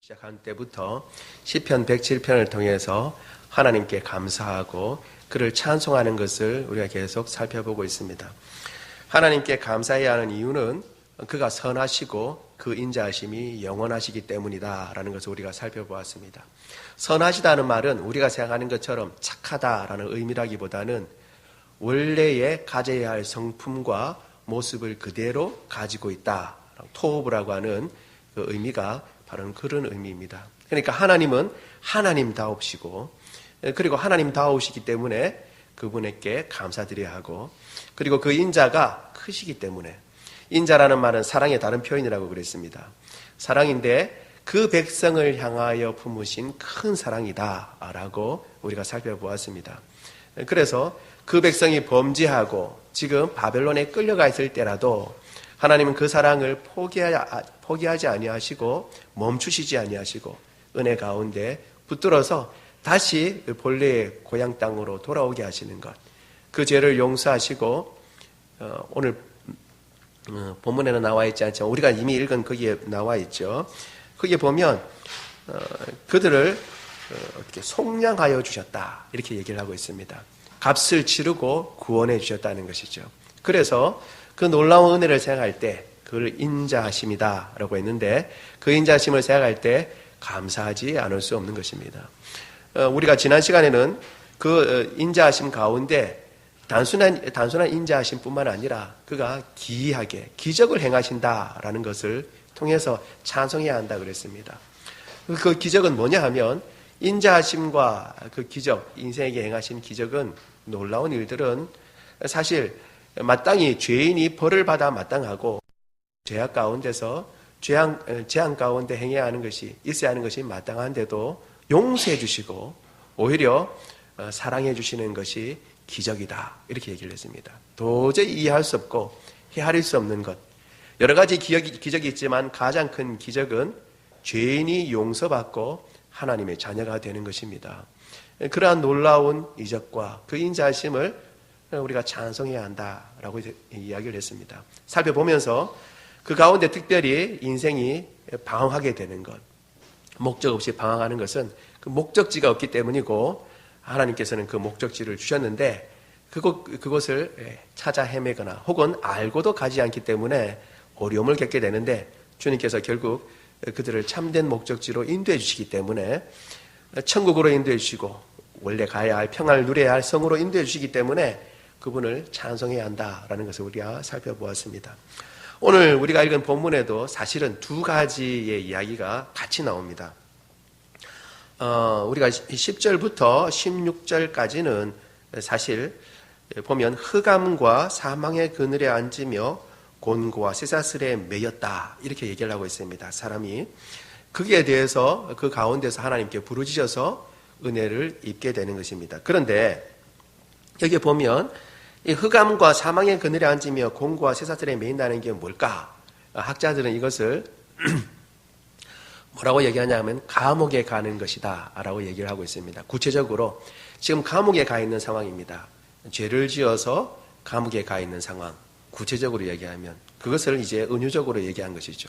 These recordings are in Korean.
시작한 때부터 시편 107편을 통해서 하나님께 감사하고 그를 찬송하는 것을 우리가 계속 살펴보고 있습니다. 하나님께 감사해야 하는 이유는 그가 선하시고 그 인자하심이 영원하시기 때문이다 라는 것을 우리가 살펴보았습니다. 선하시다는 말은 우리가 생각하는 것처럼 착하다라는 의미라기보다는 원래의 가져야 할 성품과 모습을 그대로 가지고 있다. 토브라고 하는 그 의미가 바로 그런 의미입니다. 그러니까 하나님은 하나님다우시고 그리고 하나님다우시기 때문에 그분에게 감사드려야 하고 그리고 그 인자가 크시기 때문에 인자라는 말은 사랑의 다른 표현이라고 그랬습니다. 사랑인데 그 백성을 향하여 품으신 큰 사랑이다라고 우리가 살펴보았습니다. 그래서 그 백성이 범죄하고 지금 바벨론에 끌려가 있을 때라도 하나님은 그 사랑을 포기하지 아니하시고 멈추시지 아니하시고 은혜 가운데 붙들어서 다시 본래의 고향 땅으로 돌아오게 하시는 것, 그 죄를 용서하시고 오늘 본문에는 나와 있지 않지만 우리가 이미 읽은 거기에 나와 있죠. 거기에 보면 그들을 어떻게 속량하여 주셨다 이렇게 얘기를 하고 있습니다. 값을 치르고 구원해 주셨다는 것이죠. 그래서 그 놀라운 은혜를 생각할 때 그를 인자하심이다 라고 했는데 그 인자하심을 생각할 때 감사하지 않을 수 없는 것입니다. 우리가 지난 시간에는 그 인자하심 가운데 단순한 인자하심 뿐만 아니라 그가 기이하게 기적을 행하신다라는 것을 통해서 찬송해야 한다 그랬습니다. 그 기적은 뭐냐 하면 인자하심과 그 기적, 인생에게 행하신 기적은 놀라운 일들은 사실 마땅히 죄인이 벌을 받아 마땅하고 죄악 가운데서 재앙 가운데 행해야 하는 것이 있어야 하는 것이 마땅한데도 용서해 주시고 오히려 사랑해 주시는 것이 기적이다 이렇게 얘기를 했습니다. 도저히 이해할 수 없고 헤아릴 수 없는 것, 여러 가지 기적이 있지만 가장 큰 기적은 죄인이 용서받고 하나님의 자녀가 되는 것입니다. 그러한 놀라운 이적과 그 인자하심을 우리가 찬송해야 한다라고 이야기를 했습니다. 살펴보면서 그 가운데 특별히 인생이 방황하게 되는 것, 목적 없이 방황하는 것은 그 목적지가 없기 때문이고 하나님께서는 그 목적지를 주셨는데 그곳을 찾아 헤매거나 혹은 알고도 가지 않기 때문에 어려움을 겪게 되는데 주님께서 결국 그들을 참된 목적지로 인도해 주시기 때문에 천국으로 인도해 주시고 원래 가야 할 평안을 누려야 할 성으로 인도해 주시기 때문에 그분을 찬송해야 한다라는 것을 우리가 살펴보았습니다. 오늘 우리가 읽은 본문에도 사실은 두 가지의 이야기가 같이 나옵니다. 우리가 10절부터 16절까지는 사실 보면 흑암과 사망의 그늘에 앉으며 곤고와 쇠사슬에 매였다 이렇게 얘기를 하고 있습니다. 사람이 거기에 대해서 그 가운데서 하나님께 부르짖어서 은혜를 입게 되는 것입니다. 그런데 여기 보면 이 흑암과 사망의 그늘에 앉으며 곤고와 쇠사슬에 매인다는 게 뭘까? 학자들은 이것을 뭐라고 얘기하냐면 감옥에 가는 것이다 라고 얘기를 하고 있습니다. 구체적으로 지금 감옥에 가 있는 상황입니다. 죄를 지어서 감옥에 가 있는 상황, 구체적으로 얘기하면 그것을 이제 은유적으로 얘기한 것이죠.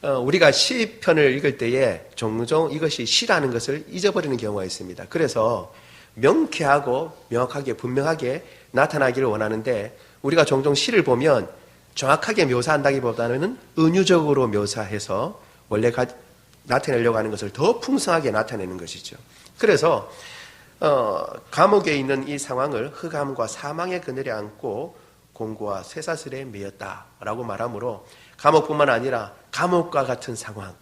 우리가 시편을 읽을 때에 종종 이것이 시라는 것을 잊어버리는 경우가 있습니다. 그래서 명쾌하고 명확하게 분명하게 나타나기를 원하는데 우리가 종종 시를 보면 정확하게 묘사한다기보다는 은유적으로 묘사해서 원래 나타내려고 하는 것을 더 풍성하게 나타내는 것이죠. 그래서 감옥에 있는 이 상황을 흑암과 사망의 그늘에 앉고 곤고와 쇠사슬에 매였다라고 말하므로 감옥뿐만 아니라 감옥과 같은 상황,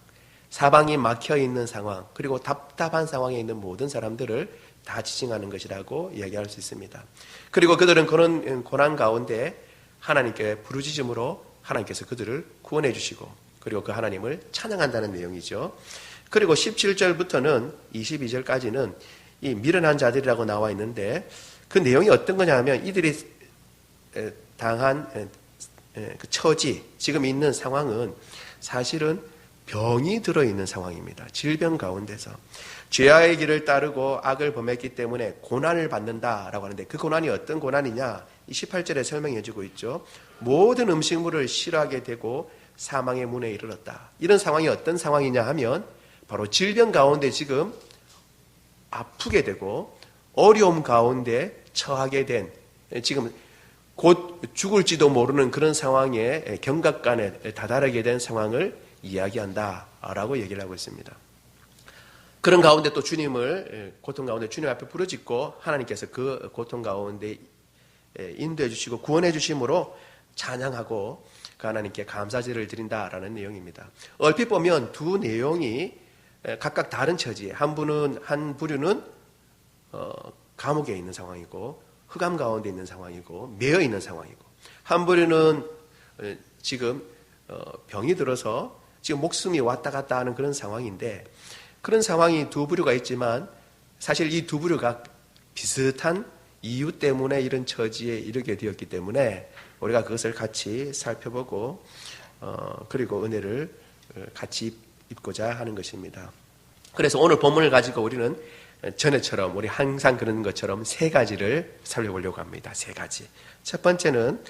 사방이 막혀있는 상황, 그리고 답답한 상황에 있는 모든 사람들을 다 지칭하는 것이라고 이야기할 수 있습니다. 그리고 그들은 그런 고난 가운데 하나님께 부르짖음으로 하나님께서 그들을 구원해 주시고 그리고 그 하나님을 찬양한다는 내용이죠. 그리고 17절부터는 22절까지는 이 미련한 자들이라고 나와 있는데 그 내용이 어떤 거냐 하면 이들이 당한 그 처지, 지금 있는 상황은 사실은 병이 들어있는 상황입니다. 질병 가운데서 죄와의 길을 따르고 악을 범했기 때문에 고난을 받는다라고 하는데 그 고난이 어떤 고난이냐? 이 18절에 설명해 주고 있죠. 모든 음식물을 싫어하게 되고 사망의 문에 이르렀다. 이런 상황이 어떤 상황이냐 하면 바로 질병 가운데 지금 아프게 되고 어려움 가운데 처하게 된, 지금 곧 죽을지도 모르는 그런 상황에 경각간에 다다르게 된 상황을 이야기한다라고 얘기를 하고 있습니다. 그런 가운데 또 주님을, 고통 가운데 주님 앞에 부르짖고 하나님께서 그 고통 가운데 인도해 주시고 구원해 주심으로 찬양하고 그 하나님께 감사제를 드린다라는 내용입니다. 얼핏 보면 두 내용이 각각 다른 처지에, 한 부류는 감옥에 있는 상황이고 흑암 가운데 있는 상황이고 매여 있는 상황이고, 한 부류는 지금 병이 들어서 지금 목숨이 왔다 갔다 하는 그런 상황인데, 그런 상황이 두 부류가 있지만 사실 이 두 부류가 비슷한 이유 때문에 이런 처지에 이르게 되었기 때문에 우리가 그것을 같이 살펴보고 그리고 은혜를 같이 입고자 하는 것입니다. 그래서 오늘 본문을 가지고 우리는 전에처럼 우리 항상 그런 것처럼 세 가지를 살펴보려고 합니다. 세 가지. 첫 번째는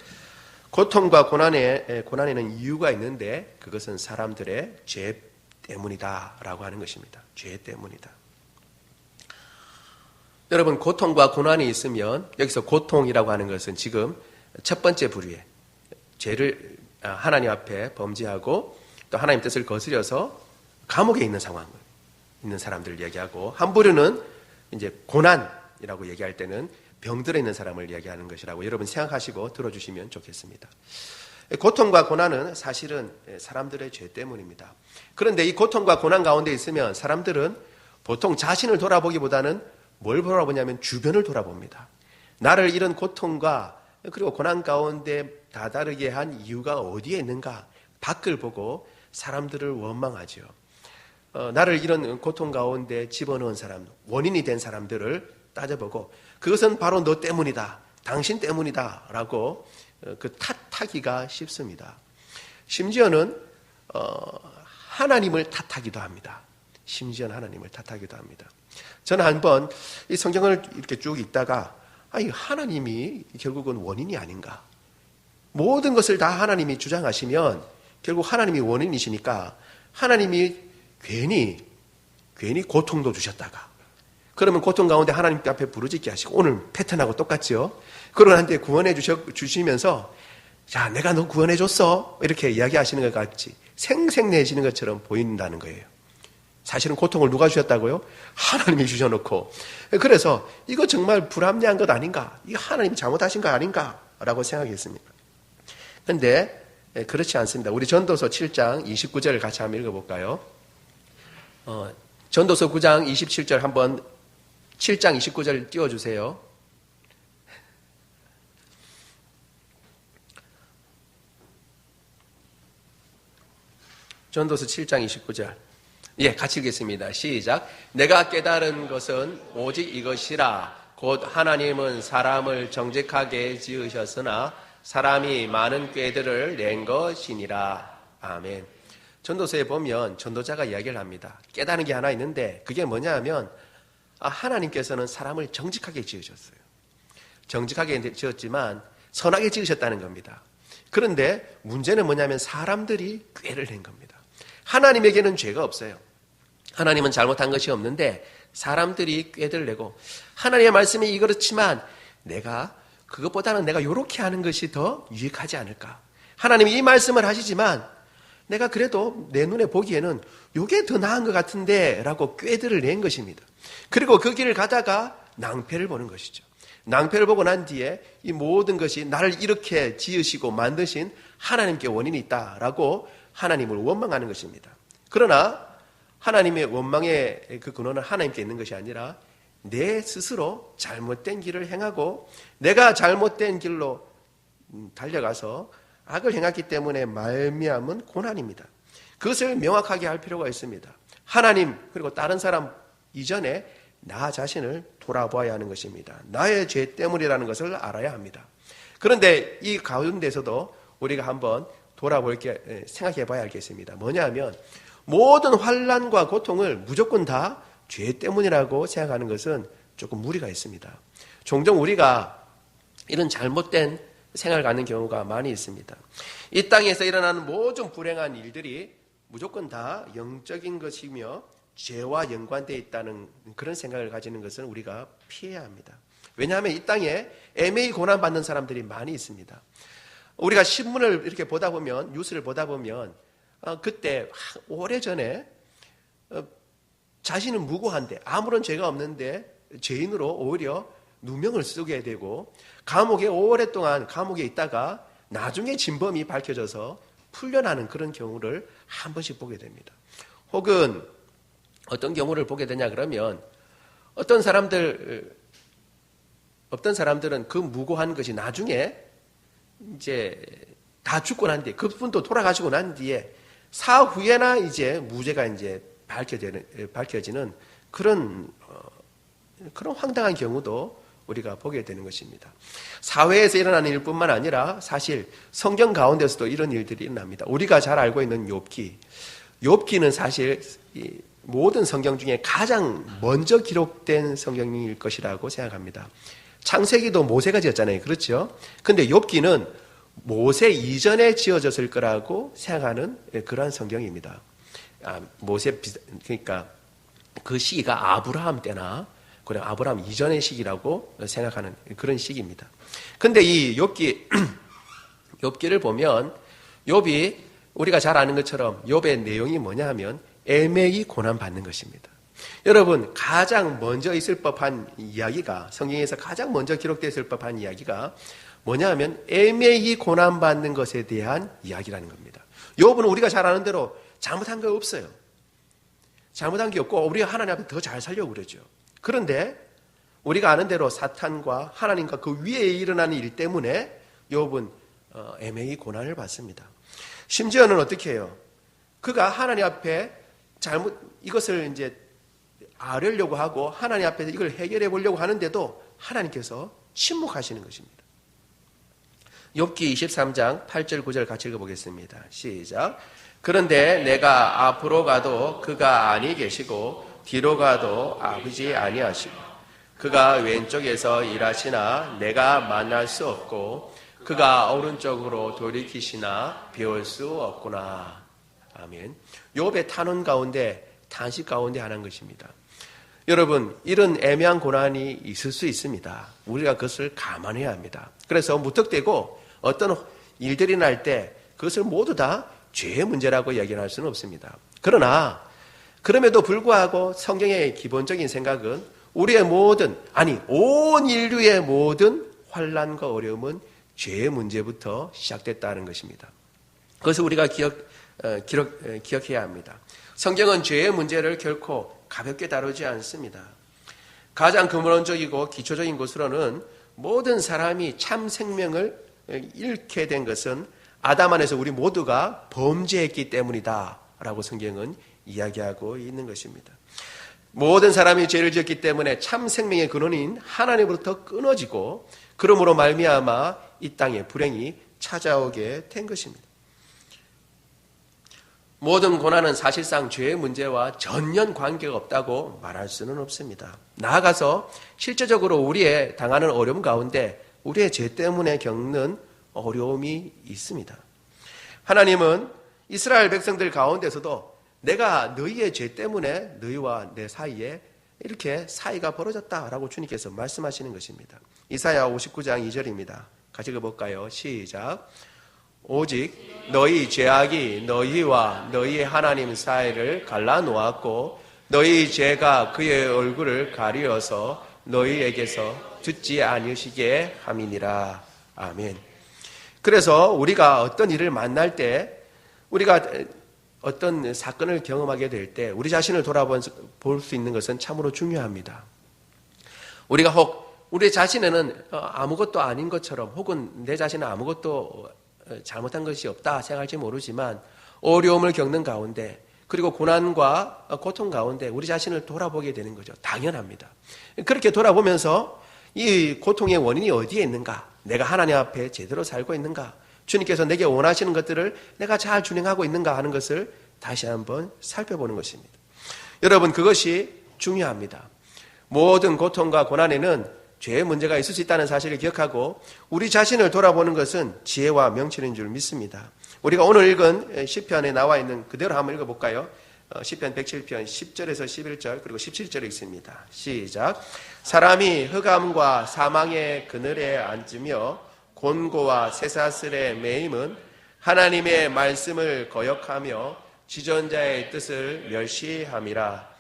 고통과 고난에는 이유가 있는데 그것은 사람들의 죄 때문이다라고 하는 것입니다. 죄 때문이다. 여러분, 고통과 고난이 있으면 여기서 고통이라고 하는 것은 지금 첫 번째 부류에 죄를 하나님 앞에 범죄하고 또 하나님 뜻을 거스려서 감옥에 있는 상황을 있는 사람들을 얘기하고, 한 부류는 이제 고난이라고 얘기할 때는 병들어 있는 사람을 얘기하는 것이라고 여러분 생각하시고 들어주시면 좋겠습니다. 고통과 고난은 사실은 사람들의 죄 때문입니다. 그런데 이 고통과 고난 가운데 있으면 사람들은 보통 자신을 돌아보기보다는 뭘 돌아보냐면 주변을 돌아봅니다. 나를 이런 고통과 그리고 고난 가운데 다다르게 한 이유가 어디에 있는가, 밖을 보고 사람들을 원망하죠. 나를 이런 고통 가운데 집어넣은 사람, 원인이 된 사람들을 따져보고 그것은 바로 너 때문이다, 당신 때문이다 라고 그 탓하기가 쉽습니다. 심지어는 하나님을 탓하기도 합니다. 심지어는 하나님을 탓하기도 합니다. 저는 한번 이 성경을 이렇게 쭉 읽다가 하나님이 결국은 원인이 아닌가, 모든 것을 다 하나님이 주장하시면 결국 하나님이 원인이시니까 하나님이 괜히 고통도 주셨다가 그러면 고통 가운데 하나님 앞에 부르짖게 하시고, 오늘 패턴하고 똑같죠. 그런 한테 구원해 주시면서 자, 내가 너 구원해 줬어 이렇게 이야기하시는 것 같이 생색내시는 것처럼 보인다는 거예요. 사실은 고통을 누가 주셨다고요? 하나님이 주셔놓고. 그래서 이거 정말 불합리한 것 아닌가, 이거 하나님이 잘못하신 거 아닌가 라고 생각했습니다. 그런데 그렇지 않습니다. 우리 전도서 7장 29절을 같이 한번 읽어볼까요? 전도서 9장 27절 한번 7장 29절 띄워주세요. 전도서 7장 29절. 예, 같이 읽겠습니다. 시작. 내가 깨달은 것은 오직 이것이라. 곧 하나님은 사람을 정직하게 지으셨으나 사람이 많은 꾀들을 낸 것이니라. 아멘. 전도서에 보면 전도자가 이야기를 합니다. 깨달은 게 하나 있는데 그게 뭐냐 하면 하나님께서는 사람을 정직하게 지으셨어요. 정직하게 지었지만 선하게 지으셨다는 겁니다. 그런데 문제는 뭐냐면 사람들이 꾀를 낸 겁니다. 하나님에게는 죄가 없어요. 하나님은 잘못한 것이 없는데 사람들이 꾀를 내고, 하나님의 말씀이 이렇지만 그것보다는 내가 이렇게 하는 것이 더 유익하지 않을까. 하나님이 이 말씀을 하시지만 내가 그래도 내 눈에 보기에는 이게 더 나은 것 같은데 라고 꾀들을 낸 것입니다. 그리고 그 길을 가다가 낭패를 보는 것이죠. 낭패를 보고 난 뒤에 이 모든 것이 나를 이렇게 지으시고 만드신 하나님께 원인이 있다라고 하나님을 원망하는 것입니다. 그러나 하나님의 원망의 그 근원은 하나님께 있는 것이 아니라 내 스스로 잘못된 길을 행하고 내가 잘못된 길로 달려가서 악을 행했기 때문에 말미암은 고난입니다. 그것을 명확하게 할 필요가 있습니다. 하나님 그리고 다른 사람 이전에 나 자신을 돌아보아야 하는 것입니다. 나의 죄 때문이라는 것을 알아야 합니다. 그런데 이 가운데서도 우리가 한번 생각해 봐야 알겠습니다. 뭐냐 하면 모든 환난과 고통을 무조건 다 죄 때문이라고 생각하는 것은 조금 무리가 있습니다. 종종 우리가 이런 잘못된 생각을 갖는 경우가 많이 있습니다. 이 땅에서 일어나는 모든 불행한 일들이 무조건 다 영적인 것이며 죄와 연관되어 있다는 그런 생각을 가지는 것은 우리가 피해야 합니다. 왜냐하면 이 땅에 애매히 고난받는 사람들이 많이 있습니다. 우리가 신문을 이렇게 보다 보면, 뉴스를 보다 보면 그때 오래전에 자신은 무고한데 아무런 죄가 없는데 죄인으로 오히려 누명을 쓰게 되고 감옥에 오랫동안 감옥에 있다가 나중에 진범이 밝혀져서 풀려나는 그런 경우를 한 번씩 보게 됩니다. 혹은 어떤 경우를 보게 되냐 그러면 어떤 사람들은 그 무고한 것이 나중에 이제 다 죽고 난 뒤에 그분도 돌아가시고 난 뒤에 사후에나 이제 무죄가 이제 밝혀지는 그런 황당한 경우도 우리가 보게 되는 것입니다. 사회에서 일어나는 일뿐만 아니라 사실 성경 가운데서도 이런 일들이 일어납니다. 우리가 잘 알고 있는 욥기는 사실 모든 성경 중에 가장 먼저 기록된 성경일 것이라고 생각합니다. 창세기도 모세가 지었잖아요. 그렇죠? 근데 욥기는 모세 이전에 지어졌을 거라고 생각하는 그러한 성경입니다. 그러니까 그 시기가 아브라함 때나 그래 아브라함 이전의 시기라고 생각하는 그런 시기입니다. 근데 이 욥기를 보면 욥이 우리가 잘 아는 것처럼 욥의 내용이 뭐냐 하면 애매히 고난받는 것입니다. 여러분, 가장 먼저 있을 법한 이야기가, 성경에서 가장 먼저 기록되어 법한 이야기가 뭐냐 하면 애매히 고난받는 것에 대한 이야기라는 겁니다. 욥은 우리가 잘 아는 대로 잘못한 거 없어요. 잘못한 게 없고 우리가 하나님 앞에 더 잘 살려고 그러죠. 그런데 우리가 아는 대로 사탄과 하나님과 그 위에 일어나는 일 때문에 욥은 애매히 고난을 받습니다. 심지어는 어떻게 해요? 그가 하나님 앞에 이것을 이제 아뢰려고 하고 하나님 앞에서 이걸 해결해 보려고 하는데도 하나님께서 침묵하시는 것입니다. 욥기 23장 8절 9절 같이 읽어보겠습니다. 시작. 그런데 내가 앞으로 가도 그가 아니 계시고 뒤로 가도 아버지 아니하시고 그가 왼쪽에서 일하시나 내가 만날 수 없고 그가 오른쪽으로 돌이키시나 배울 수 없구나. 아멘. 욥의 탄원 가운데 탄식 가운데 하나인 것입니다. 여러분, 이런 애매한 고난이 있을 수 있습니다. 우리가 그것을 감안해야 합니다. 그래서 무턱대고 어떤 일들이 날 때 그것을 모두 다 죄의 문제라고 이야기할 수는 없습니다. 그러나 그럼에도 불구하고 성경의 기본적인 생각은 우리의 온 인류의 모든 환난과 어려움은 죄의 문제부터 시작됐다는 것입니다. 그것을 우리가 기억해야 합니다. 성경은 죄의 문제를 결코 가볍게 다루지 않습니다. 가장 근본적이고 기초적인 것으로는 모든 사람이 참 생명을 잃게 된 것은 아담 안에서 우리 모두가 범죄했기 때문이다 라고 성경은 이야기하고 있는 것입니다. 모든 사람이 죄를 지었기 때문에 참 생명의 근원인 하나님으로부터 끊어지고 그러므로 말미암아 이 땅에 불행이 찾아오게 된 것입니다. 모든 고난은 사실상 죄의 문제와 전혀 관계가 없다고 말할 수는 없습니다. 나아가서 실제적으로 우리의 당하는 어려움 가운데 우리의 죄 때문에 겪는 어려움이 있습니다. 하나님은 이스라엘 백성들 가운데서도 내가 너희의 죄 때문에 너희와 내 사이에 이렇게 사이가 벌어졌다라고 주님께서 말씀하시는 것입니다. 이사야 59장 2절입니다. 같이 읽어볼까요? 시작. 오직 너희 죄악이 너희와 너희 하나님 사이를 갈라놓았고 너희 죄가 그의 얼굴을 가리어서 너희에게서 듣지 않으시게 함이니라. 아멘. 그래서 우리가 어떤 일을 만날 때 우리가 어떤 사건을 경험하게 될 때 우리 자신을 돌아볼 수 있는 것은 참으로 중요합니다. 우리가 혹 우리 자신에는 아무것도 아닌 것처럼 혹은 내 자신은 아무것도 잘못한 것이 없다 생각할지 모르지만 어려움을 겪는 가운데 그리고 고난과 고통 가운데 우리 자신을 돌아보게 되는 거죠. 당연합니다. 그렇게 돌아보면서 이 고통의 원인이 어디에 있는가? 내가 하나님 앞에 제대로 살고 있는가? 주님께서 내게 원하시는 것들을 내가 잘 준행하고 있는가 하는 것을 다시 한번 살펴보는 것입니다. 여러분, 그것이 중요합니다. 모든 고통과 고난에는 죄의 문제가 있을 수 있다는 사실을 기억하고 우리 자신을 돌아보는 것은 지혜와 명철인 줄 믿습니다. 우리가 오늘 읽은 시편에 나와 있는 그대로 한번 읽어볼까요? 시편 107편 10절에서 11절 그리고 17절에 있습니다. 시작. 사람이 흑암과 사망의 그늘에 앉으며 곤고와 쇠사슬에 매임은 하나님의 말씀을 거역하며 지존자의 뜻을 멸시함이라.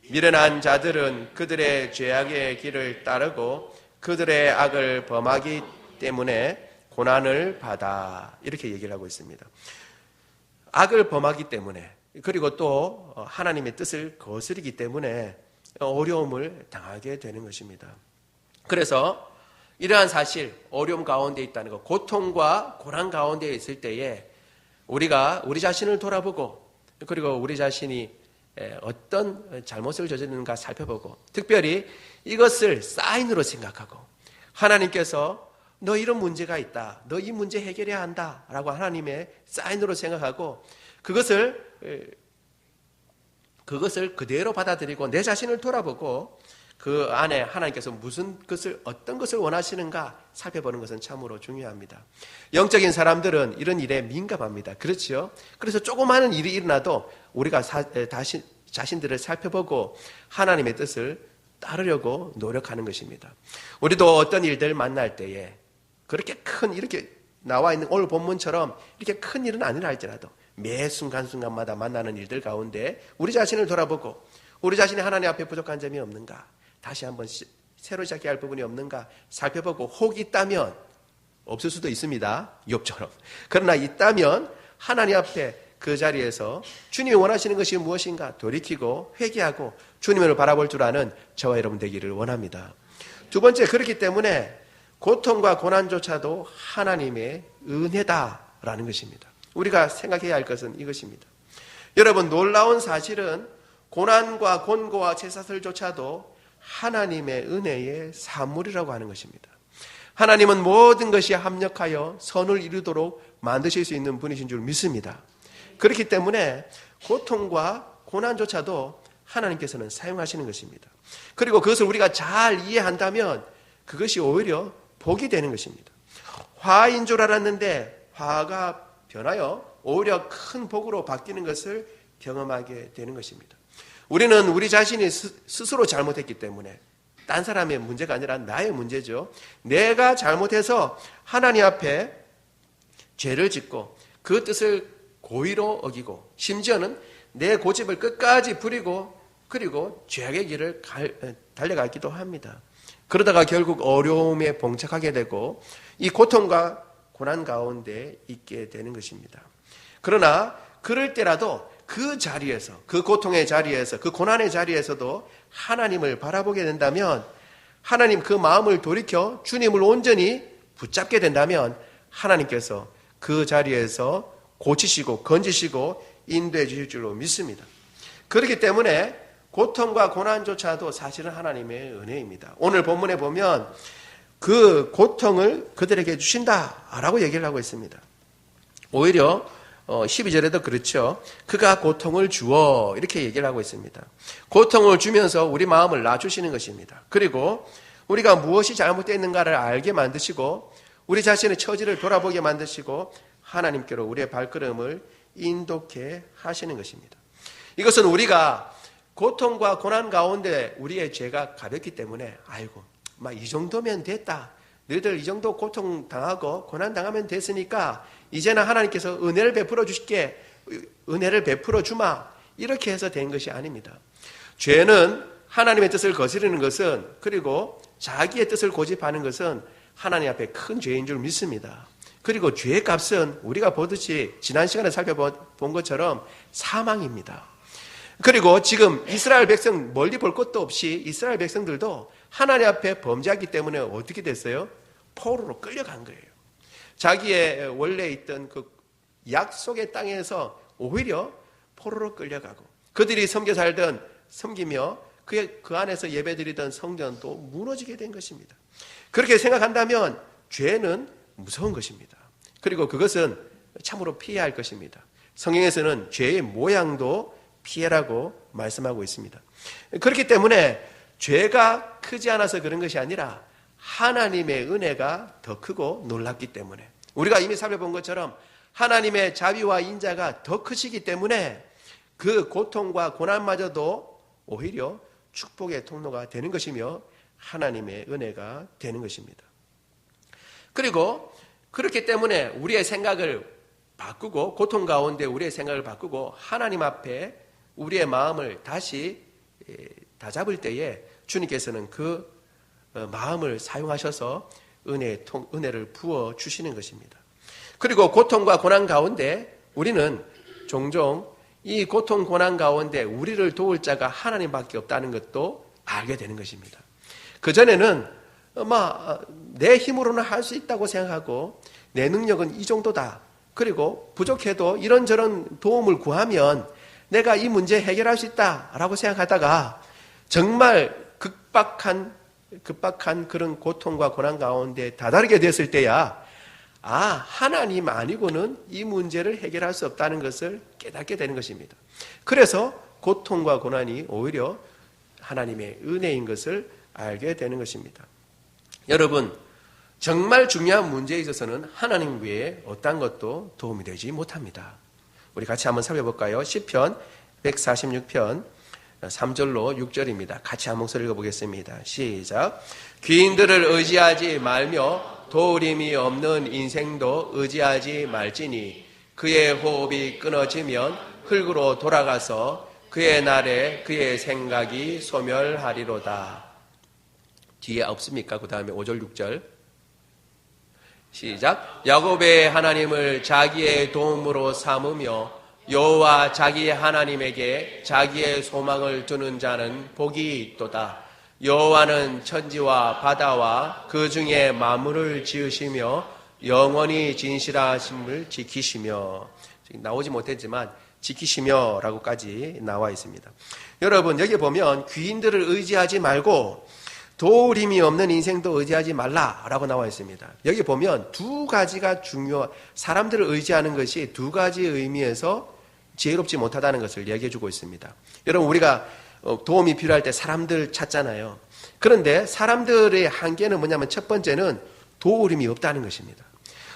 미련한 자들은 그들의 죄악의 길을 따르고 그들의 악을 범하기 때문에 고난을 받아. 이렇게 얘기를 하고 있습니다. 악을 범하기 때문에 그리고 또 하나님의 뜻을 거스르기 때문에 어려움을 당하게 되는 것입니다. 그래서 이러한 사실, 어려움 가운데 있다는 것, 고통과 고난 가운데 있을 때에 우리가 우리 자신을 돌아보고 그리고 우리 자신이 어떤 잘못을 저지르는가 살펴보고 특별히 이것을 사인으로 생각하고 하나님께서 너 이런 문제가 있다. 너 이 문제 해결해야 한다. 라고 하나님의 사인으로 생각하고 그것을 그대로 받아들이고 내 자신을 돌아보고 그 안에 하나님께서 어떤 것을 원하시는가 살펴보는 것은 참으로 중요합니다. 영적인 사람들은 이런 일에 민감합니다. 그렇죠? 그래서 조그마한 일이 일어나도 우리가 자신들을 살펴보고 하나님의 뜻을 따르려고 노력하는 것입니다. 우리도 어떤 일들 만날 때에 그렇게 이렇게 나와 있는 오늘 본문처럼 이렇게 큰 일은 아니라 할지라도 매 순간순간마다 만나는 일들 가운데 우리 자신을 돌아보고 우리 자신이 하나님 앞에 부족한 점이 없는가, 다시 한번 새로 시작해야 할 부분이 없는가 살펴보고 혹 있다면, 없을 수도 있습니다. 욥처럼. 그러나 있다면 하나님 앞에 그 자리에서 주님이 원하시는 것이 무엇인가 돌이키고 회개하고 주님을 바라볼 줄 아는 저와 여러분 되기를 원합니다. 두 번째, 그렇기 때문에 고통과 고난조차도 하나님의 은혜다라는 것입니다. 우리가 생각해야 할 것은 이것입니다. 여러분, 놀라운 사실은 고난과 곤고와 쇠사슬조차도 하나님의 은혜의 산물이라고 하는 것입니다. 하나님은 모든 것이 합력하여 선을 이루도록 만드실 수 있는 분이신 줄 믿습니다. 그렇기 때문에 고통과 고난조차도 하나님께서는 사용하시는 것입니다. 그리고 그것을 우리가 잘 이해한다면 그것이 오히려 복이 되는 것입니다. 화인 줄 알았는데 화가 변하여 오히려 큰 복으로 바뀌는 것을 경험하게 되는 것입니다. 우리는 우리 자신이 스스로 잘못했기 때문에 딴 사람의 문제가 아니라 나의 문제죠. 내가 잘못해서 하나님 앞에 죄를 짓고 그 뜻을 고의로 어기고 심지어는 내 고집을 끝까지 부리고 그리고 죄악의 길을 달려가기도 합니다. 그러다가 결국 어려움에 봉착하게 되고 이 고통과 고난 가운데 있게 되는 것입니다. 그러나 그럴 때라도 그 자리에서, 그 고통의 자리에서, 그 고난의 자리에서도 하나님을 바라보게 된다면, 하나님 그 마음을 돌이켜 주님을 온전히 붙잡게 된다면 하나님께서 그 자리에서 고치시고 건지시고 인도해 주실 줄로 믿습니다. 그렇기 때문에 고통과 고난조차도 사실은 하나님의 은혜입니다. 오늘 본문에 보면 그 고통을 그들에게 주신다라고 얘기를 하고 있습니다. 오히려 12절에도 그렇죠. 그가 고통을 주어 이렇게 얘기를 하고 있습니다. 고통을 주면서 우리 마음을 놔주시는 것입니다. 그리고 우리가 무엇이 잘못되어 있는가를 알게 만드시고 우리 자신의 처지를 돌아보게 만드시고 하나님께로 우리의 발걸음을 인도케 하시는 것입니다. 이것은 우리가 고통과 고난 가운데 우리의 죄가 가볍기 때문에 아이고 막 이 정도면 됐다. 너희들 이 정도 고통 당하고 고난 당하면 됐으니까 이제는 하나님께서 은혜를 베풀어 주실게. 은혜를 베풀어 주마. 이렇게 해서 된 것이 아닙니다. 죄는 하나님의 뜻을 거스르는 것은 그리고 자기의 뜻을 고집하는 것은 하나님 앞에 큰 죄인 줄 믿습니다. 그리고 죄의 값은 우리가 보듯이 지난 시간에 살펴본 것처럼 사망입니다. 그리고 지금 이스라엘 백성 멀리 볼 것도 없이 이스라엘 백성들도 하나님 앞에 범죄하기 때문에 어떻게 됐어요? 포로로 끌려간 거예요. 자기의 원래 있던 그 약속의 땅에서 오히려 포로로 끌려가고 그들이 섬기며 그 안에서 예배드리던 성전도 무너지게 된 것입니다. 그렇게 생각한다면 죄는 무서운 것입니다. 그리고 그것은 참으로 피해야 할 것입니다. 성경에서는 죄의 모양도 피해라고 말씀하고 있습니다. 그렇기 때문에 죄가 크지 않아서 그런 것이 아니라 하나님의 은혜가 더 크고 놀랍기 때문에 우리가 이미 살펴본 것처럼 하나님의 자비와 인자가 더 크시기 때문에 그 고통과 고난마저도 오히려 축복의 통로가 되는 것이며 하나님의 은혜가 되는 것입니다. 그리고 그렇기 때문에 우리의 생각을 바꾸고, 고통 가운데 우리의 생각을 바꾸고 하나님 앞에 우리의 마음을 다시 다잡을 때에 주님께서는 그 마음을 사용하셔서 은혜를 부어 주시는 것입니다. 그리고 고통과 고난 가운데 우리는 종종 이 고통 고난 가운데 우리를 도울 자가 하나님밖에 없다는 것도 알게 되는 것입니다. 그전에는 내 힘으로는 할 수 있다고 생각하고 내 능력은 이 정도다. 그리고 부족해도 이런저런 도움을 구하면 내가 이 문제 해결할 수 있다라고 생각하다가 정말 급박한 그런 고통과 고난 가운데 다다르게 됐을 때야 하나님 아니고는 이 문제를 해결할 수 없다는 것을 깨닫게 되는 것입니다. 그래서 고통과 고난이 오히려 하나님의 은혜인 것을 알게 되는 것입니다. 여러분, 정말 중요한 문제에 있어서는 하나님 외에 어떤 것도 도움이 되지 못합니다. 우리 같이 한번 살펴볼까요? 시편 146편 3절로 6절입니다. 같이 한 목소리 읽어보겠습니다. 시작. 귀인들을 의지하지 말며 도우림이 없는 인생도 의지하지 말지니 그의 호흡이 끊어지면 흙으로 돌아가서 그의 날에 그의 생각이 소멸하리로다. 뒤에 없습니까? 그 다음에 5절 6절 시작. 야곱의 하나님을 자기의 도움으로 삼으며 여호와 자기의 하나님에게 자기의 소망을 두는 자는 복이 있도다. 여호와는 천지와 바다와 그 중에 만물을 지으시며 영원히 진실하심을 지키시며, 나오지 못했지만 지키시며 라고까지 나와 있습니다. 여러분, 여기 보면 귀인들을 의지하지 말고 도우림이 없는 인생도 의지하지 말라라고 나와 있습니다. 여기 보면 두 가지가 사람들을 의지하는 것이 두 가지 의미에서 지혜롭지 못하다는 것을 얘기해 주고 있습니다. 여러분, 우리가 도움이 필요할 때 사람들 찾잖아요. 그런데 사람들의 한계는 뭐냐면 첫 번째는 도우림이 없다는 것입니다.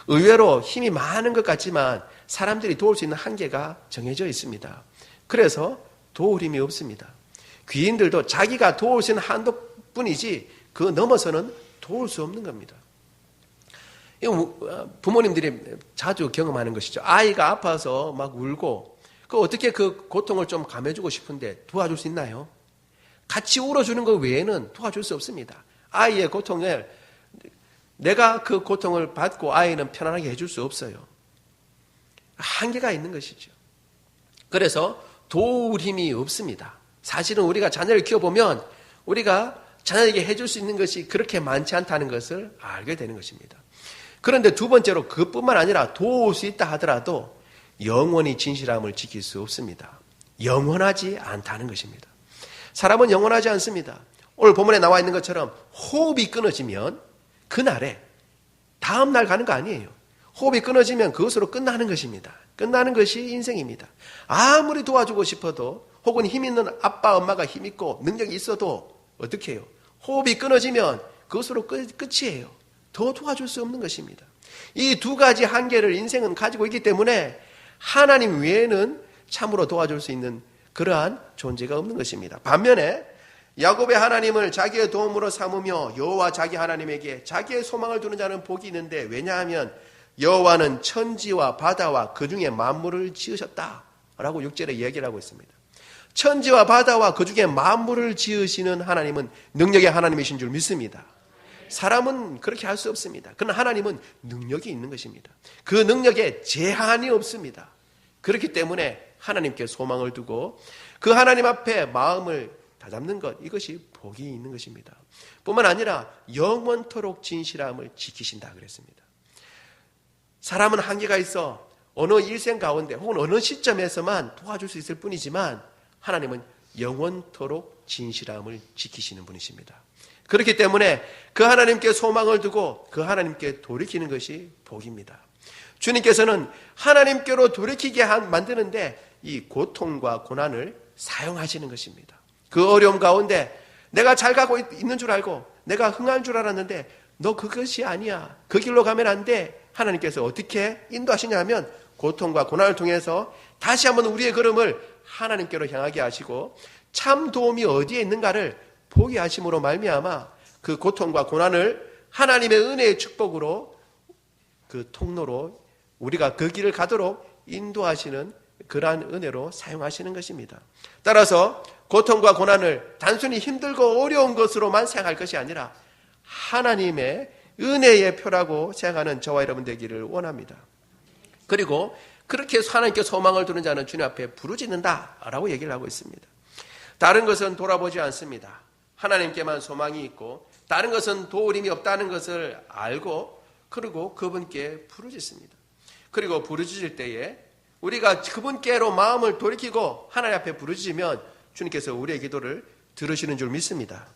의외로 힘이 많은 것 같지만 사람들이 도울 수 있는 한계가 정해져 있습니다. 그래서 도우림이 없습니다. 귀인들도 자기가 도울 수 있는 한도뿐이지 그 넘어서는 도울 수 없는 겁니다. 부모님들이 자주 경험하는 것이죠. 아이가 아파서 막 울고 어떻게 그 고통을 좀 감해주고 싶은데 도와줄 수 있나요? 같이 울어주는 것 외에는 도와줄 수 없습니다. 아이의 고통을 내가 그 고통을 받고 아이는 편안하게 해줄 수 없어요. 한계가 있는 것이죠. 그래서 도울 힘이 없습니다. 사실은 우리가 자녀를 키워보면 우리가 자녀에게 해줄 수 있는 것이 그렇게 많지 않다는 것을 알게 되는 것입니다. 그런데 두 번째로 그뿐만 아니라 도울 수 있다 하더라도 영원히 진실함을 지킬 수 없습니다. 영원하지 않다는 것입니다. 사람은 영원하지 않습니다. 오늘 본문에 나와 있는 것처럼 호흡이 끊어지면 그날에 다음 날 가는 거 아니에요. 호흡이 끊어지면 그것으로 끝나는 것입니다. 끝나는 것이 인생입니다. 아무리 도와주고 싶어도 혹은 힘 있는 아빠 엄마가 힘 있고 능력이 있어도 어떻게 해요? 호흡이 끊어지면 그것으로 끝이에요. 더 도와줄 수 없는 것입니다. 이 두 가지 한계를 인생은 가지고 있기 때문에 하나님 외에는 참으로 도와줄 수 있는 그러한 존재가 없는 것입니다. 반면에 야곱의 하나님을 자기의 도움으로 삼으며 여호와 자기 하나님에게 자기의 소망을 두는 자는 복이 있는데, 왜냐하면 여호와는 천지와 바다와 그 중에 만물을 지으셨다라고 6절에 얘기를 하고 있습니다. 천지와 바다와 그 중에 만물을 지으시는 하나님은 능력의 하나님이신 줄 믿습니다. 사람은 그렇게 할 수 없습니다. 그러나 하나님은 능력이 있는 것입니다. 그 능력에 제한이 없습니다. 그렇기 때문에 하나님께 소망을 두고 그 하나님 앞에 마음을 다잡는 것, 이것이 복이 있는 것입니다. 뿐만 아니라 영원토록 진실함을 지키신다 그랬습니다. 사람은 한계가 있어 어느 일생 가운데 혹은 어느 시점에서만 도와줄 수 있을 뿐이지만 하나님은 영원토록 진실함을 지키시는 분이십니다. 그렇기 때문에 그 하나님께 소망을 두고 그 하나님께 돌이키는 것이 복입니다. 주님께서는 하나님께로 돌이키게 만드는데 이 고통과 고난을 사용하시는 것입니다. 그 어려움 가운데 내가 잘 가고 있는 줄 알고 내가 흥한 줄 알았는데 너 그것이 아니야. 그 길로 가면 안 돼. 하나님께서 어떻게 인도하시냐면 고통과 고난을 통해서 다시 한번 우리의 걸음을 하나님께로 향하게 하시고 참 도움이 어디에 있는가를 보게 하심으로 말미암아 그 고통과 고난을 하나님의 은혜의 축복으로 그 통로로 우리가 그 길을 가도록 인도하시는 그러한 은혜로 사용하시는 것입니다. 따라서 고통과 고난을 단순히 힘들고 어려운 것으로만 생각할 것이 아니라 하나님의 은혜의 표라고 생각하는 저와 여러분 되기를 원합니다. 그리고 그렇게 하나님께 소망을 두는 자는 주님 앞에 부르짖는다라고 얘기를 하고 있습니다. 다른 것은 돌아보지 않습니다. 하나님께만 소망이 있고 다른 것은 도울 힘이 없다는 것을 알고 그리고 그분께 부르짖습니다. 그리고 부르짖을 때에 우리가 그분께로 마음을 돌이키고 하나님 앞에 부르짖으면 주님께서 우리의 기도를 들으시는 줄 믿습니다.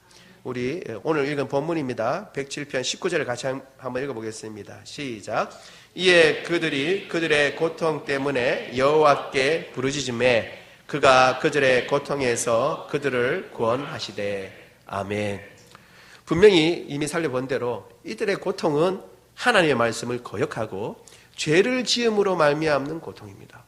우리 오늘 읽은 본문입니다. 107편 19절을 같이 한번 읽어보겠습니다. 시작. 이에 그들이 그들의 고통 때문에 여호와께 부르짖음에 그가 그들의 고통에서 그들을 구원하시되 아멘. 분명히 이미 살려본 대로 이들의 고통은 하나님의 말씀을 거역하고 죄를 지음으로 말미암는 고통입니다.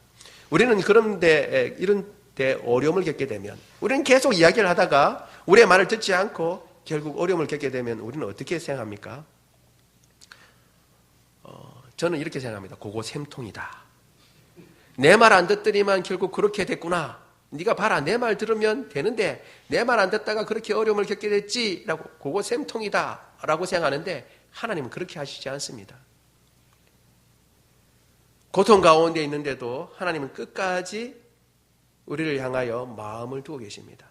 우리는 그런데 이런 때 어려움을 겪게 되면 우리는 계속 이야기를 하다가 우리의 말을 듣지 않고 결국 어려움을 겪게 되면 우리는 어떻게 생각합니까? 저는 이렇게 생각합니다. 그거 샘통이다. 내 말 안 듣더니만 결국 그렇게 됐구나. 네가 봐라, 내 말 들으면 되는데 내 말 안 듣다가 그렇게 어려움을 겪게 됐지 라고 그거 샘통이다 라고 생각하는데 하나님은 그렇게 하시지 않습니다. 고통 가운데 있는데도 하나님은 끝까지 우리를 향하여 마음을 두고 계십니다.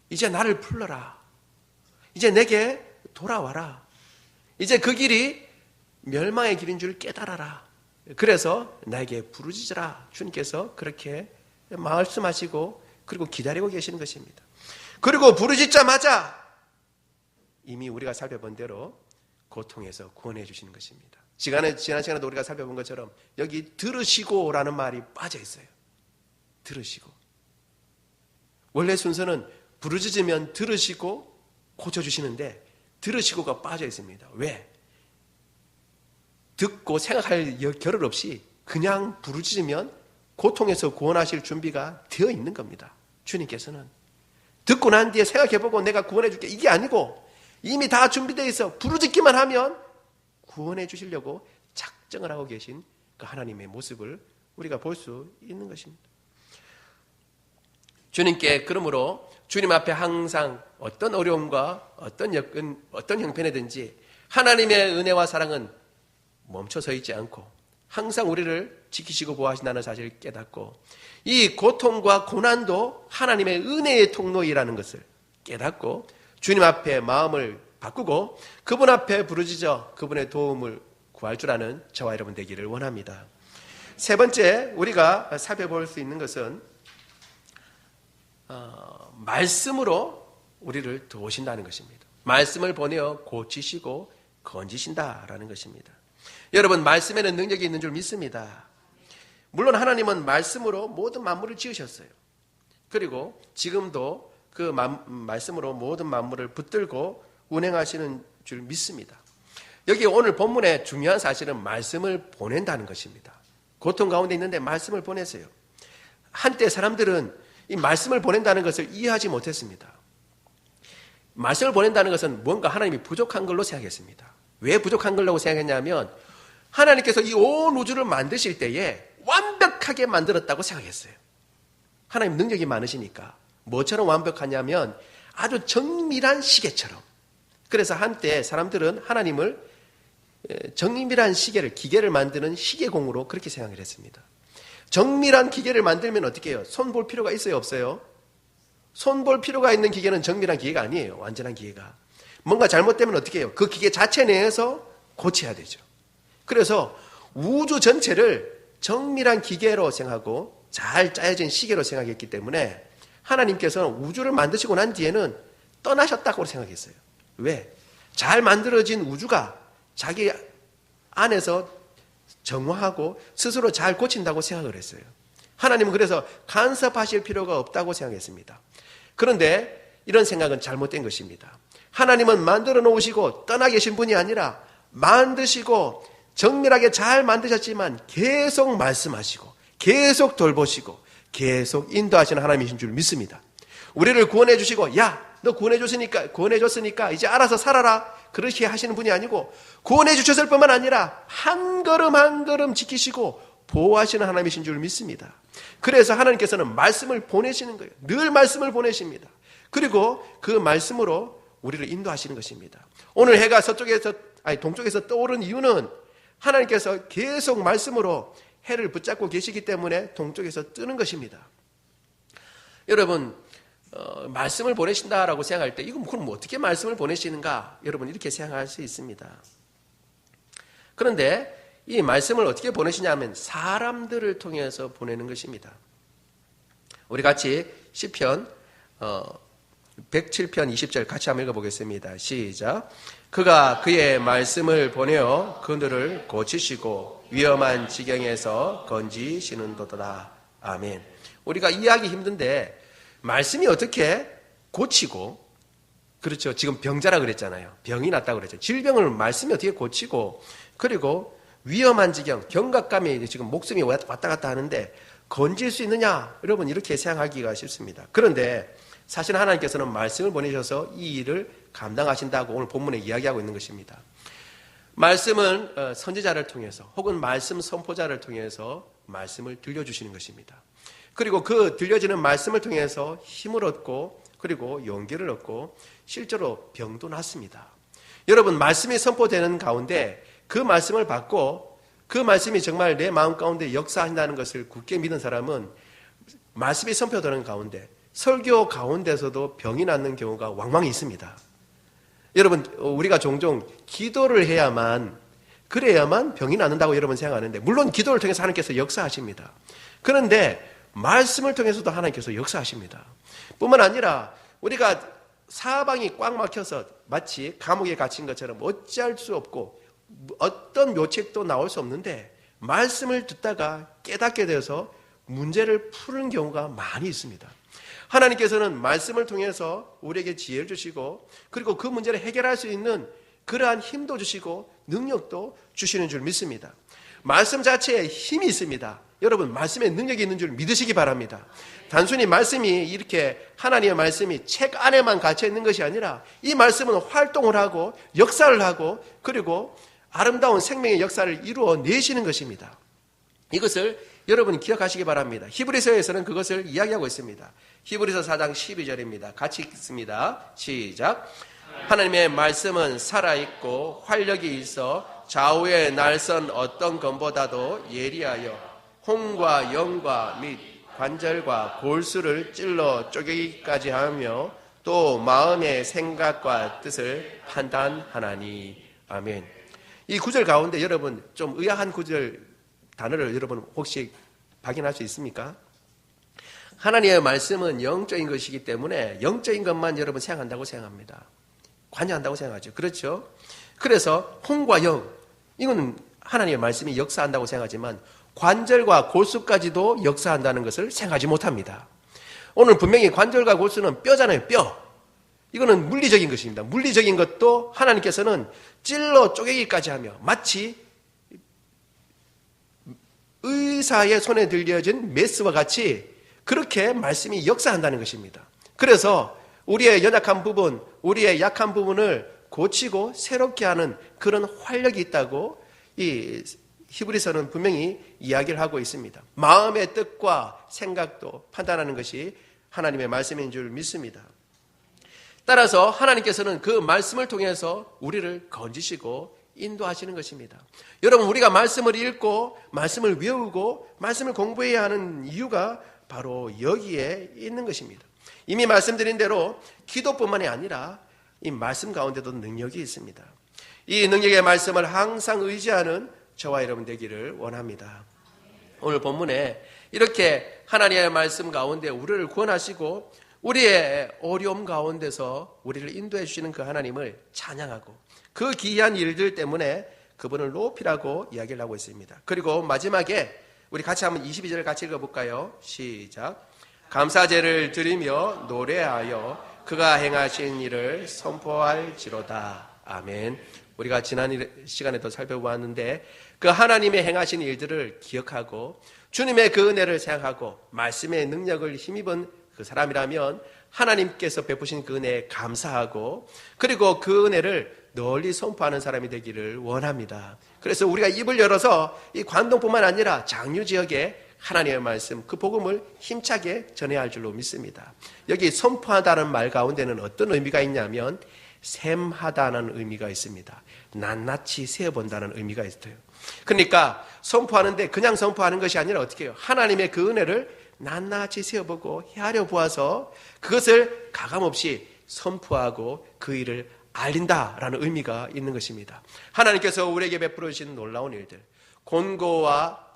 이제 나를 풀러라. 이제 내게 돌아와라. 이제 그 길이 멸망의 길인 줄 깨달아라. 그래서 나에게 부르짖으라. 주님께서 그렇게 말씀하시고 그리고 기다리고 계시는 것입니다. 그리고 부르짖자마자 이미 우리가 살펴본 대로 고통에서 구원해 주시는 것입니다. 지난 시간에도 우리가 살펴본 것처럼 여기 들으시고라는 말이 빠져 있어요. 들으시고. 원래 순서는 부르짖으면 들으시고 고쳐주시는데 들으시고가 빠져 있습니다. 왜? 듣고 생각할 겨를 없이 그냥 부르짖으면 고통에서 구원하실 준비가 되어 있는 겁니다. 주님께서는 듣고 난 뒤에 생각해보고 내가 구원해 줄게 이게 아니고 이미 다 준비되어 있어 부르짖기만 하면 구원해 주시려고 작정을 하고 계신 그 하나님의 모습을 우리가 볼 수 있는 것입니다. 주님께 그러므로 주님 앞에 항상 어떤 어려움과 어떤 형편이든지 하나님의 은혜와 사랑은 멈춰서 있지 않고 항상 우리를 지키시고 보호하신다는 사실을 깨닫고 이 고통과 고난도 하나님의 은혜의 통로이라는 것을 깨닫고 주님 앞에 마음을 바꾸고 그분 앞에 부르짖어 그분의 도움을 구할 줄 아는 저와 여러분 되기를 원합니다. 세 번째 우리가 살펴볼 수 있는 것은 말씀으로 우리를 도우신다는 것입니다. 말씀을 보내어 고치시고 건지신다라는 것입니다. 여러분 말씀에는 능력이 있는 줄 믿습니다. 물론 하나님은 말씀으로 모든 만물을 지으셨어요. 그리고 지금도 그 말씀으로 모든 만물을 붙들고 운행하시는 줄 믿습니다. 여기 오늘 본문의 중요한 사실은 말씀을 보낸다는 것입니다. 고통 가운데 있는데 말씀을 보내세요. 한때 사람들은 이 말씀을 보낸다는 것을 이해하지 못했습니다. 말씀을 보낸다는 것은 뭔가 하나님이 부족한 걸로 생각했습니다. 왜 부족한 걸로 생각했냐면 하나님께서 이 온 우주를 만드실 때에 완벽하게 만들었다고 생각했어요. 하나님 능력이 많으시니까 뭐처럼 완벽하냐면 아주 정밀한 시계처럼. 그래서 한때 사람들은 하나님을 정밀한 시계를 기계를 만드는 시계공으로 그렇게 생각을 했습니다. 정밀한 기계를 만들면 어떻게 해요? 손 볼 필요가 있어요? 없어요? 손 볼 필요가 있는 기계는 정밀한 기계가 아니에요. 완전한 기계가. 뭔가 잘못되면 어떻게 해요? 그 기계 자체 내에서 고쳐야 되죠. 그래서 우주 전체를 정밀한 기계로 생각하고 잘 짜여진 시계로 생각했기 때문에 하나님께서는 우주를 만드시고 난 뒤에는 떠나셨다고 생각했어요. 왜? 잘 만들어진 우주가 자기 안에서 정화하고 스스로 잘 고친다고 생각을 했어요. 하나님은 그래서 간섭하실 필요가 없다고 생각했습니다. 그런데 이런 생각은 잘못된 것입니다. 하나님은 만들어 놓으시고 떠나 계신 분이 아니라 만드시고 정밀하게 잘 만드셨지만 계속 말씀하시고 계속 돌보시고 계속 인도하시는 하나님이신 줄 믿습니다. 우리를 구원해 주시고 너 구원해줬으니까 이제 알아서 살아라, 그렇게 하시는 분이 아니고, 구원해 주셨을 뿐만 아니라 한 걸음 한 걸음 지키시고 보호하시는 하나님이신 줄 믿습니다. 그래서 하나님께서는 말씀을 보내시는 거예요. 늘 말씀을 보내십니다. 그리고 그 말씀으로 우리를 인도하시는 것입니다. 오늘 해가 동쪽에서 떠오른 이유는 하나님께서 계속 말씀으로 해를 붙잡고 계시기 때문에 동쪽에서 뜨는 것입니다. 여러분, 말씀을 보내신다라고 생각할 때 그럼 어떻게 말씀을 보내시는가? 여러분, 이렇게 생각할 수 있습니다. 그런데 이 말씀을 어떻게 보내시냐면 사람들을 통해서 보내는 것입니다. 우리 같이 시편 107편 20절 같이 한번 읽어보겠습니다. 시작. 그가 그의 말씀을 보내어 그들을 고치시고 위험한 지경에서 건지시는도다. 아멘. 우리가 이해하기 힘든데 말씀이 어떻게 고치고, 그렇죠, 지금 병자라 그랬잖아요. 병이 났다고 그랬죠. 질병을 말씀이 어떻게 고치고, 그리고 위험한 지경, 경각감이 지금 목숨이 왔다 갔다 하는데 건질 수 있느냐? 여러분, 이렇게 생각하기가 쉽습니다. 그런데 사실 하나님께서는 말씀을 보내셔서 이 일을 감당하신다고 오늘 본문에 이야기하고 있는 것입니다. 말씀은 선지자를 통해서 혹은 말씀 선포자를 통해서 말씀을 들려주시는 것입니다. 그리고 그 들려지는 말씀을 통해서 힘을 얻고, 그리고 용기를 얻고, 실제로 병도 낫습니다. 여러분, 말씀이 선포되는 가운데 그 말씀을 받고 그 말씀이 정말 내 마음 가운데 역사한다는 것을 굳게 믿는 사람은 말씀이 선포되는 가운데 설교 가운데서도 병이 낫는 경우가 왕왕 있습니다. 여러분, 우리가 종종 기도를 그래야만 병이 낫는다고 여러분 생각하는데, 물론 기도를 통해서 하나님께서 역사하십니다. 그런데 말씀을 통해서도 하나님께서 역사하십니다. 뿐만 아니라 우리가 사방이 꽉 막혀서 마치 감옥에 갇힌 것처럼 어찌할 수 없고 어떤 묘책도 나올 수 없는데 말씀을 듣다가 깨닫게 되어서 문제를 푸는 경우가 많이 있습니다. 하나님께서는 말씀을 통해서 우리에게 지혜를 주시고, 그리고 그 문제를 해결할 수 있는 그러한 힘도 주시고 능력도 주시는 줄 믿습니다. 말씀 자체에 힘이 있습니다. 여러분, 말씀에 능력이 있는 줄 믿으시기 바랍니다. 단순히 말씀이 이렇게 하나님의 말씀이 책 안에만 갇혀 있는 것이 아니라 이 말씀은 활동을 하고 역사를 하고, 그리고 아름다운 생명의 역사를 이루어 내시는 것입니다. 이것을 여러분 기억하시기 바랍니다. 히브리서에서는 그것을 이야기하고 있습니다. 히브리서 4장 12절입니다. 같이 읽습니다. 시작. 하나님의 말씀은 살아있고 활력이 있어 좌우의 날선 어떤 검보다도 예리하여 혼과 영과 및 관절과 골수를 찔러 쪼개기까지 하며 또 마음의 생각과 뜻을 판단하나니. 아멘. 이 구절 가운데 여러분 좀 의아한 구절 단어를 여러분 혹시 확인할 수 있습니까? 하나님의 말씀은 영적인 것이기 때문에 영적인 것만 여러분 생각한다고 생각합니다. 관여한다고 생각하죠. 그렇죠? 그래서 혼과 영, 이거는 하나님의 말씀이 역사한다고 생각하지만 관절과 골수까지도 역사한다는 것을 생각하지 못합니다. 오늘 분명히 관절과 골수는 뼈잖아요. 뼈. 이거는 물리적인 것입니다. 물리적인 것도 하나님께서는 찔러 쪼개기까지 하며 마치 의사의 손에 들려진 메스와 같이 그렇게 말씀이 역사한다는 것입니다. 그래서 우리의 연약한 부분, 우리의 약한 부분을 고치고 새롭게 하는 그런 활력이 있다고 이 히브리서는 분명히 이야기를 하고 있습니다. 마음의 뜻과 생각도 판단하는 것이 하나님의 말씀인 줄 믿습니다. 따라서 하나님께서는 그 말씀을 통해서 우리를 건지시고 인도하시는 것입니다. 여러분, 우리가 말씀을 읽고 말씀을 외우고 말씀을 공부해야 하는 이유가 바로 여기에 있는 것입니다. 이미 말씀드린 대로 기도뿐만이 아니라 이 말씀 가운데도 능력이 있습니다. 이 능력의 말씀을 항상 의지하는 저와 여러분 되기를 원합니다. 오늘 본문에 이렇게 하나님의 말씀 가운데 우리를 구원하시고 우리의 어려움 가운데서 우리를 인도해 주시는 그 하나님을 찬양하고 그 기이한 일들 때문에 그분을 높이라고 이야기를 하고 있습니다. 그리고 마지막에 우리 같이 한번 22절 같이 읽어볼까요? 시작. 감사제를 드리며 노래하여 그가 행하신 일을 선포할지로다. 아멘. 우리가 지난 시간에도 살펴보았는데 그 하나님의 행하신 일들을 기억하고 주님의 그 은혜를 생각하고 말씀의 능력을 힘입은 그 사람이라면 하나님께서 베푸신 그 은혜에 감사하고 그리고 그 은혜를 널리 선포하는 사람이 되기를 원합니다. 그래서 우리가 입을 열어서 이 관동뿐만 아니라 장유 지역에 하나님의 말씀, 그 복음을 힘차게 전해야 할 줄로 믿습니다. 여기 선포하다는 말 가운데는 어떤 의미가 있냐면 셈하다는 의미가 있습니다. 낱낱이 세어본다는 의미가 있어요. 그러니까 선포하는데 그냥 선포하는 것이 아니라 어떻게 해요? 하나님의 그 은혜를 낱낱이 세어보고 헤아려 보아서 그것을 가감없이 선포하고 그 일을 알린다라는 의미가 있는 것입니다. 하나님께서 우리에게 베풀어 주신 놀라운 일들, 곤고와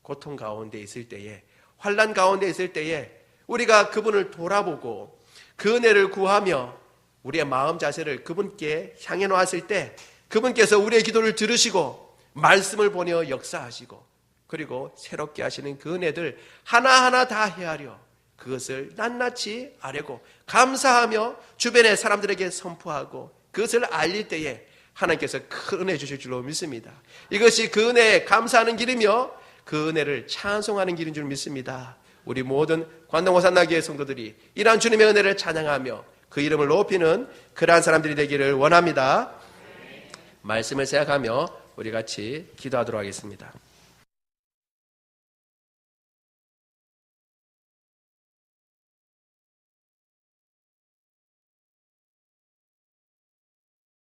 고통 가운데 있을 때에, 환난 가운데 있을 때에 우리가 그분을 돌아보고 그 은혜를 구하며 우리의 마음 자세를 그분께 향해 놓았을 때 그분께서 우리의 기도를 들으시고 말씀을 보내어 역사하시고 그리고 새롭게 하시는 그 은혜들 하나하나 다 헤아려 그것을 낱낱이 아뢰고 감사하며 주변의 사람들에게 선포하고 그것을 알릴 때에 하나님께서 큰 은혜 주실 줄로 믿습니다. 이것이 그 은혜에 감사하는 길이며 그 은혜를 찬송하는 길인 줄 믿습니다. 우리 모든 관동호산나교회 성도들이 이러한 주님의 은혜를 찬양하며 그 이름을 높이는 그러한 사람들이 되기를 원합니다. 말씀을 생각하며 우리 같이 기도하도록 하겠습니다.